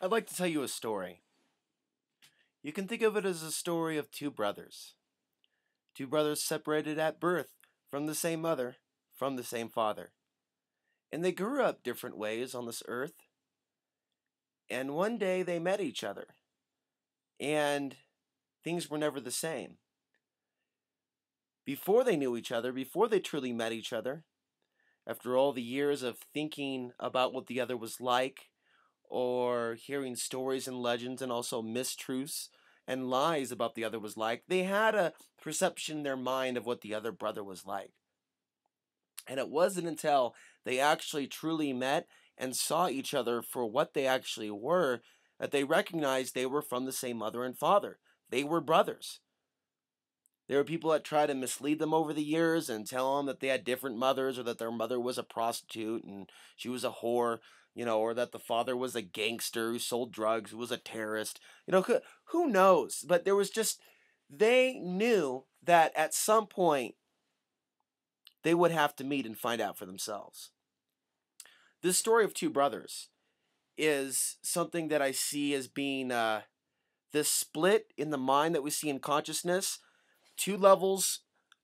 I'd like to tell you a story. You can think of it as a story of two brothers. Two brothers separated at birth from the same mother, from the same father. And they grew up different ways on this earth. And one day they met each other. And things were never the same. Before they knew each other, before they truly met each other, after all the years of thinking about what the other was like, or hearing stories and legends and also mistruths and lies about the other was like, they had a perception in their mind of what the other brother was like. And it wasn't until they actually truly met and saw each other for what they actually were that they recognized they were from the same mother and father. They were brothers. There were people that tried to mislead them over the years and tell them that they had different mothers or that their mother was a prostitute and she was a whore, or that the father was a gangster who sold drugs, who was a terrorist. Who knows? But they knew that at some point they would have to meet and find out for themselves. This story of two brothers is something that I see as being this split in the mind that we see in consciousness, two levels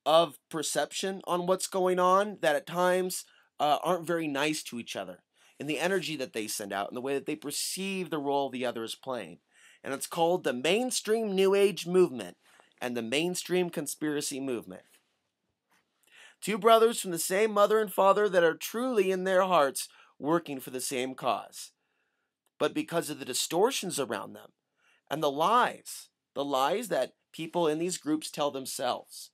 of perception on what's going on that at times aren't very nice to each other, and the energy that they send out and the way that they perceive the role the other is playing. And it's called the mainstream New Age movement and the mainstream conspiracy movement. Two brothers from the same mother and father that are truly in their hearts working for the same cause. But because of the distortions around them and the lies that people in these groups tell themselves,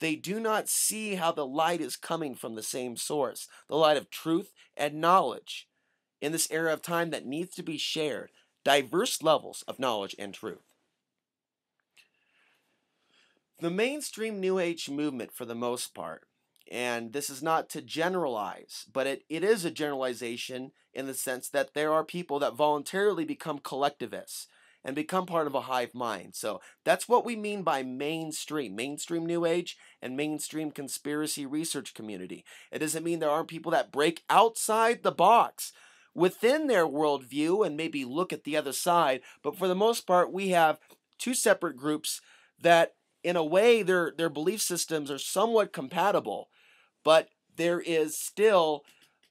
they do not see how the light is coming from the same source, the light of truth and knowledge in this era of time that needs to be shared, diverse levels of knowledge and truth. The mainstream New Age movement, for the most part, and this is not to generalize, but it is a generalization in the sense that there are people that voluntarily become collectivists and become part of a hive mind. So that's what we mean by mainstream New Age and mainstream conspiracy research community. It doesn't mean there aren't people that break outside the box within their worldview and maybe look at the other side, but for the most part, we have two separate groups that in a way their belief systems are somewhat compatible, but there is still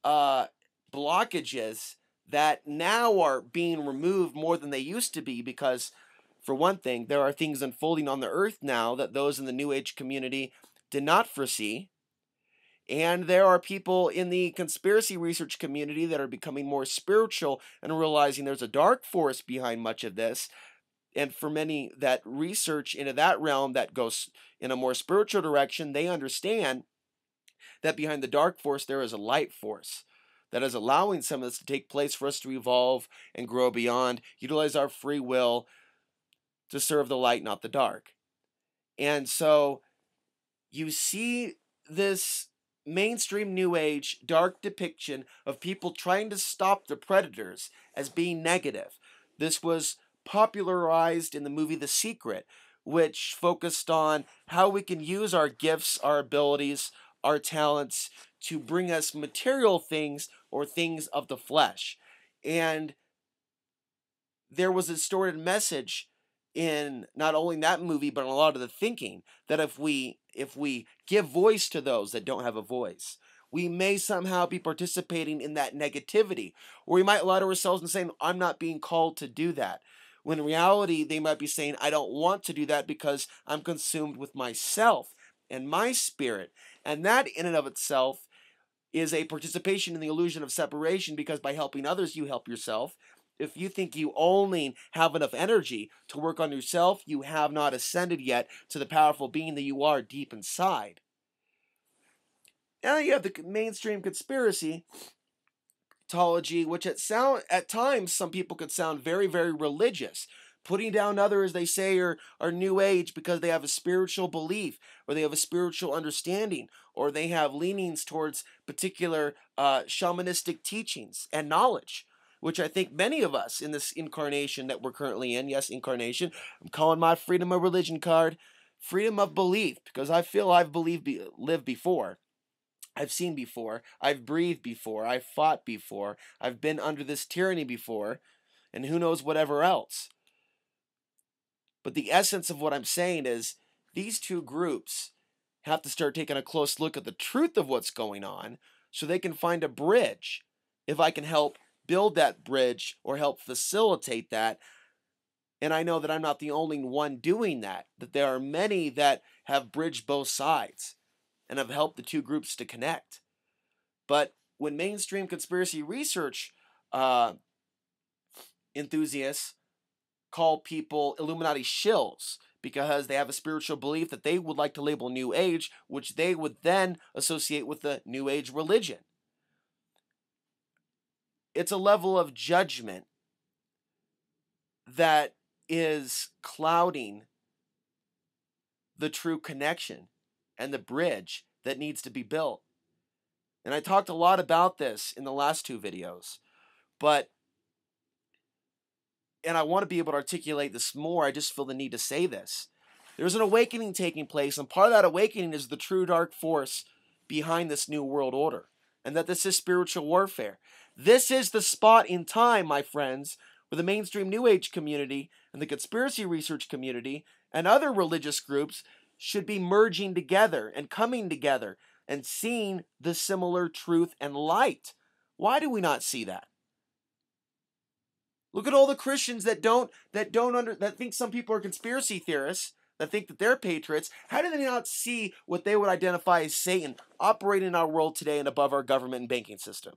blockages that now are being removed more than they used to be because, for one thing, there are things unfolding on the earth now that those in the New Age community did not foresee. And there are people in the conspiracy research community that are becoming more spiritual and realizing there's a dark force behind much of this. And for many that research into that realm that goes in a more spiritual direction, they understand that behind the dark force there is a light force that is allowing some of this to take place for us to evolve and grow beyond, utilize our free will to serve the light, not the dark. And so you see this mainstream New Age dark depiction of people trying to stop the predators as being negative. This was popularized in the movie The Secret, which focused on how we can use our gifts, our abilities, our talents to bring us material things or things of the flesh. And there was a distorted message in not only that movie but in a lot of the thinking that if we give voice to those that don't have a voice, we may somehow be participating in that negativity, or we might lie to ourselves and saying, I'm not being called to do that, when in reality they might be saying, I don't want to do that because I'm consumed with myself and my spirit. And that in and of itself is a participation in the illusion of separation, because by helping others you help yourself. If you think you only have enough energy to work on yourself, you have not ascended yet to the powerful being that you are deep inside. Now you have the mainstream conspiracy ontology, which at times some people could sound very, very religious, putting down others they say are New Age because they have a spiritual belief, or they have a spiritual understanding, or they have leanings towards particular shamanistic teachings and knowledge, which I think many of us in this incarnation that we're currently in, yes, incarnation, I'm calling my freedom of religion card freedom of belief, because I feel I've lived before. I've seen before, I've breathed before, I've fought before, I've been under this tyranny before, and who knows whatever else. But the essence of what I'm saying is these two groups have to start taking a close look at the truth of what's going on so they can find a bridge. If I can help build that bridge or help facilitate that, and I know that I'm not the only one doing that, that there are many that have bridged both sides and have helped the two groups to connect. But when mainstream conspiracy research enthusiasts call people Illuminati shills because they have a spiritual belief that they would like to label New Age, which they would then associate with the New Age religion. It's a level of judgment that is clouding the true connection and the bridge that needs to be built. And I talked a lot about this in the last two videos, and I want to be able to articulate this more. I just feel the need to say this. There's an awakening taking place, and part of that awakening is the true dark force behind this new world order, and that this is spiritual warfare. This is the spot in time, my friends, where the mainstream New Age community and the conspiracy research community and other religious groups should be merging together and coming together and seeing the similar truth and light. Why do we not see that? Look at all the Christians that think some people are conspiracy theorists, that think that they're patriots. How do they not see what they would identify as Satan operating in our world today and above our government and banking system?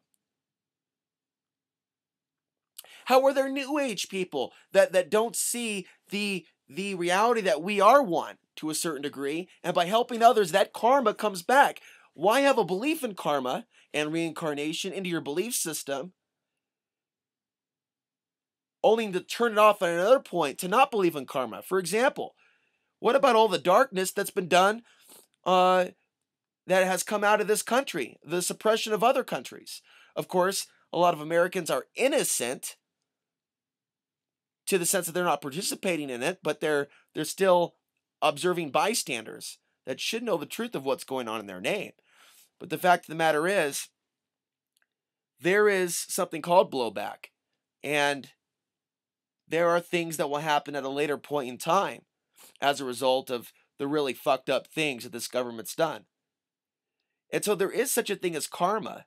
How are there New Age people that don't see the reality that we are one to a certain degree, and by helping others, that karma comes back? Why have a belief in karma and reincarnation into your belief system, only to turn it off at another point to not believe in karma? For example, what about all the darkness that's been done that has come out of this country, the suppression of other countries? Of course, a lot of Americans are innocent to the sense that they're not participating in it, but they're still observing bystanders that should know the truth of what's going on in their name. But the fact of the matter is, there is something called blowback, and there are things that will happen at a later point in time as a result of the really fucked up things that this government's done. And so there is such a thing as karma.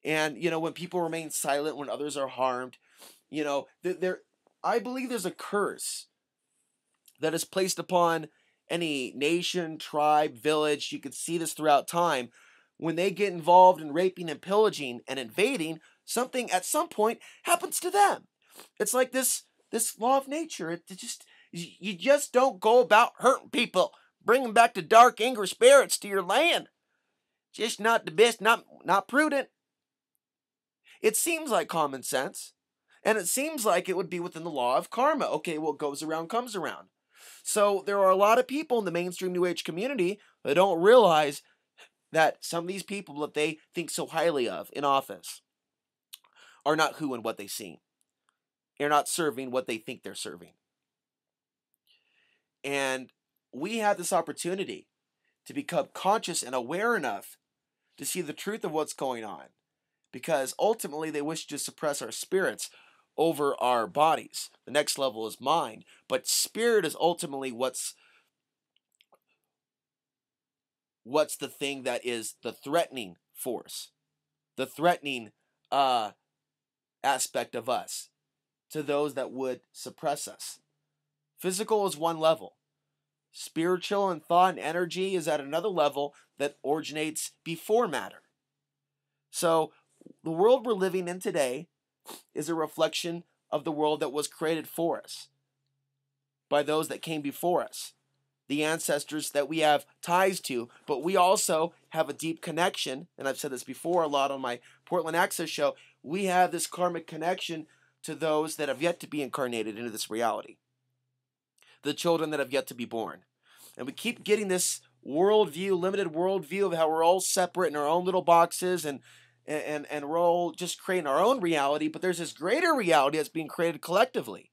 And, when people remain silent, when others are harmed, I believe there's a curse that is placed upon any nation, tribe, village. You could see this throughout time. When they get involved in raping and pillaging and invading, something at some point happens to them. It's like this law of nature. You just don't go about hurting people, bringing back the dark, angry spirits to your land. Just not the best, not prudent. It seems like common sense, and it seems like it would be within the law of karma. Okay, what goes around comes around. So there are a lot of people in the mainstream New Age community that don't realize that some of these people that they think so highly of in office are not who and what they seem. They're not serving what they think they're serving. And we have this opportunity to become conscious and aware enough to see the truth of what's going on, because ultimately they wish to suppress our spirits over our bodies. The next level is mind, but spirit is ultimately what's the thing that is the threatening force, the threatening aspect of us to those that would suppress us. Physical is one level. Spiritual and thought and energy is at another level that originates before matter. So the world we're living in today is a reflection of the world that was created for us by those that came before us, the ancestors that we have ties to, but we also have a deep connection, and I've said this before a lot on my Portland Access show, we have this karmic connection to those that have yet to be incarnated into this reality, the children that have yet to be born. And we keep getting this worldview, limited worldview of how we're all separate in our own little boxes, and we're all just creating our own reality, but there's this greater reality that's being created collectively.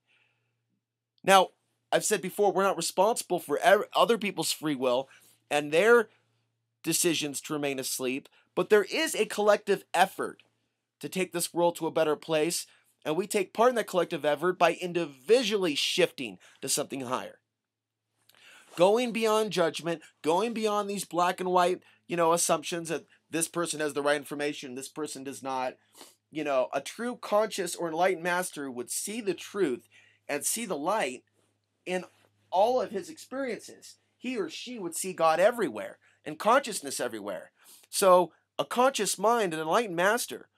Now, I've said before, we're not responsible for other people's free will and their decisions to remain asleep, but there is a collective effort to take this world to a better place, And we take part in that collective effort by individually shifting to something higher. Going beyond judgment, going beyond these black and white, assumptions that this person has the right information, this person does not. A true conscious or enlightened master would see the truth and see the light in all of his experiences. He or she would see God everywhere and consciousness everywhere. So a conscious mind, an enlightened master,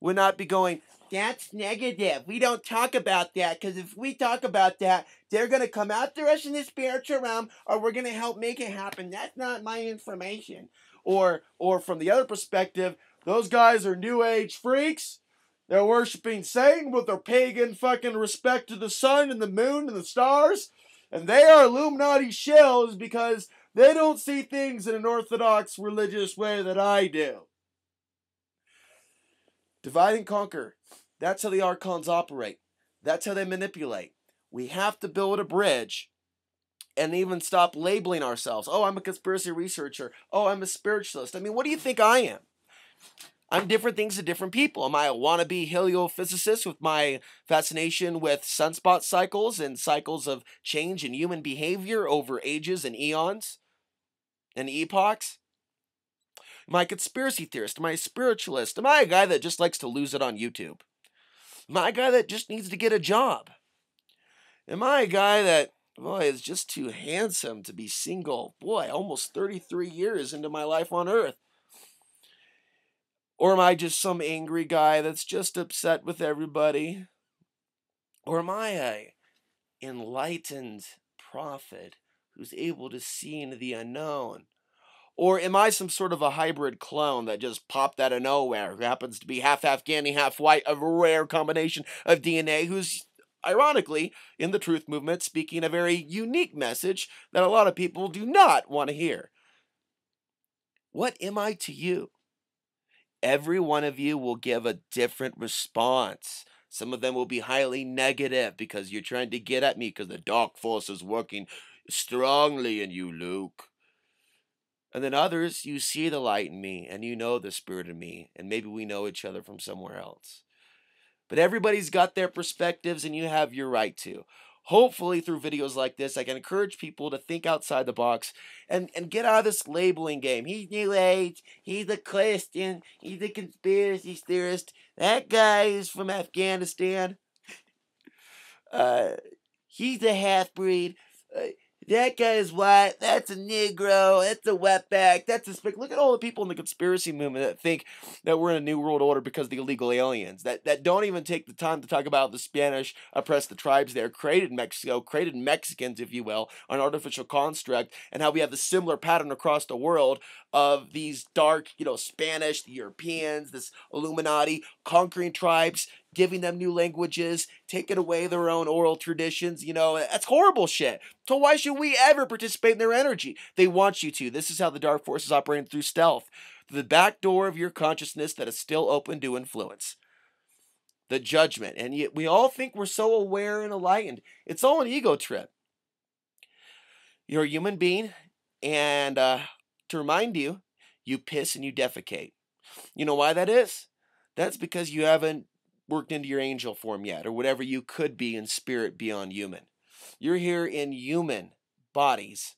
would not be going, that's negative. We don't talk about that, because if we talk about that, they're going to come after us in the spiritual realm, or we're going to help make it happen. That's not my information. Or from the other perspective, those guys are New Age freaks. They're worshiping Satan with their pagan fucking respect to the sun and the moon and the stars. And they are Illuminati shells because they don't see things in an orthodox religious way that I do. Divide and conquer. That's how the archons operate. That's how they manipulate. We have to build a bridge and even stop labeling ourselves. Oh, I'm a conspiracy researcher. Oh, I'm a spiritualist. I mean, what do you think I am? I'm different things to different people. Am I a wannabe heliophysicist with my fascination with sunspot cycles and cycles of change in human behavior over ages and eons and epochs? Am I a conspiracy theorist? Am I a spiritualist? Am I a guy that just likes to lose it on YouTube? Am I a guy that just needs to get a job? Am I a guy that, boy, is just too handsome to be single? Boy, almost 33 years into my life on Earth. Or am I just some angry guy that's just upset with everybody? Or am I a enlightened prophet who's able to see into the unknown? Or am I some sort of a hybrid clone that just popped out of nowhere, who happens to be half Afghani, half white, a rare combination of DNA, who's, ironically, in the truth movement, speaking a very unique message that a lot of people do not want to hear? What am I to you? Every one of you will give a different response. Some of them will be highly negative because you're trying to get at me because the dark force is working strongly in you, Luke. And then others, you see the light in me and you know the spirit in me, and maybe we know each other from somewhere else. But everybody's got their perspectives and you have your right to. Hopefully through videos like this, I can encourage people to think outside the box and get out of this labeling game. He's New Age, he's a Christian, he's a conspiracy theorist, that guy is from Afghanistan, he's a half-breed, that guy is white, that's a Negro, that's a wetback, that's a spick. Look at all the people in the conspiracy movement that think that we're in a new world order because of the illegal aliens, that don't even take the time to talk about the Spanish oppressed the tribes there, created Mexico, created Mexicans, if you will, an artificial construct, and how we have the similar pattern across the world of these dark, Spanish, the Europeans, this Illuminati, conquering tribes, giving them new languages, taking away their own oral traditions. That's horrible shit. So why should we ever participate in their energy? They want you to. This is how the dark force is operating, through stealth. The back door of your consciousness that is still open to influence. The judgment. And yet we all think we're so aware and enlightened. It's all an ego trip. You're a human being, and to remind you, you piss and you defecate. You know why that is? That's because you haven't worked into your angel form yet, or whatever you could be in spirit beyond human. You're here in human bodies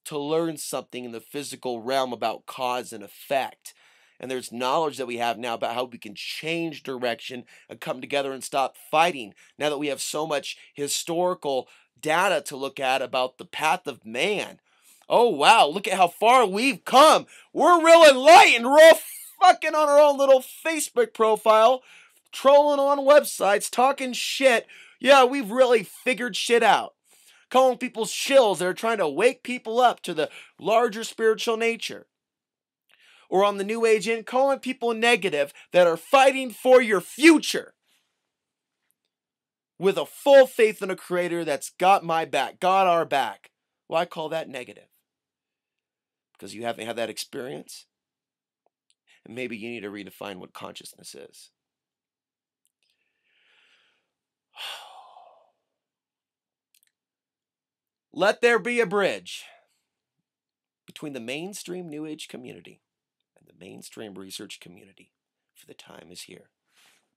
to learn something in the physical realm about cause and effect. And there's knowledge that we have now about how we can change direction and come together and stop fighting, now that we have so much historical data to look at about the path of man. Oh wow, look at how far we've come. We're real enlightened. We're all fucking on our own little Facebook profile, trolling on websites, talking shit. Yeah, we've really figured shit out. Calling people shills that are trying to wake people up to the larger spiritual nature. Or on the New Age end, calling people negative that are fighting for your future with a full faith in a creator that's got my back, got our back. Well, I call that negative. Because you haven't had that experience. And maybe you need to redefine what consciousness is. Let there be a bridge between the mainstream New Age community and the mainstream research community, for the time is here.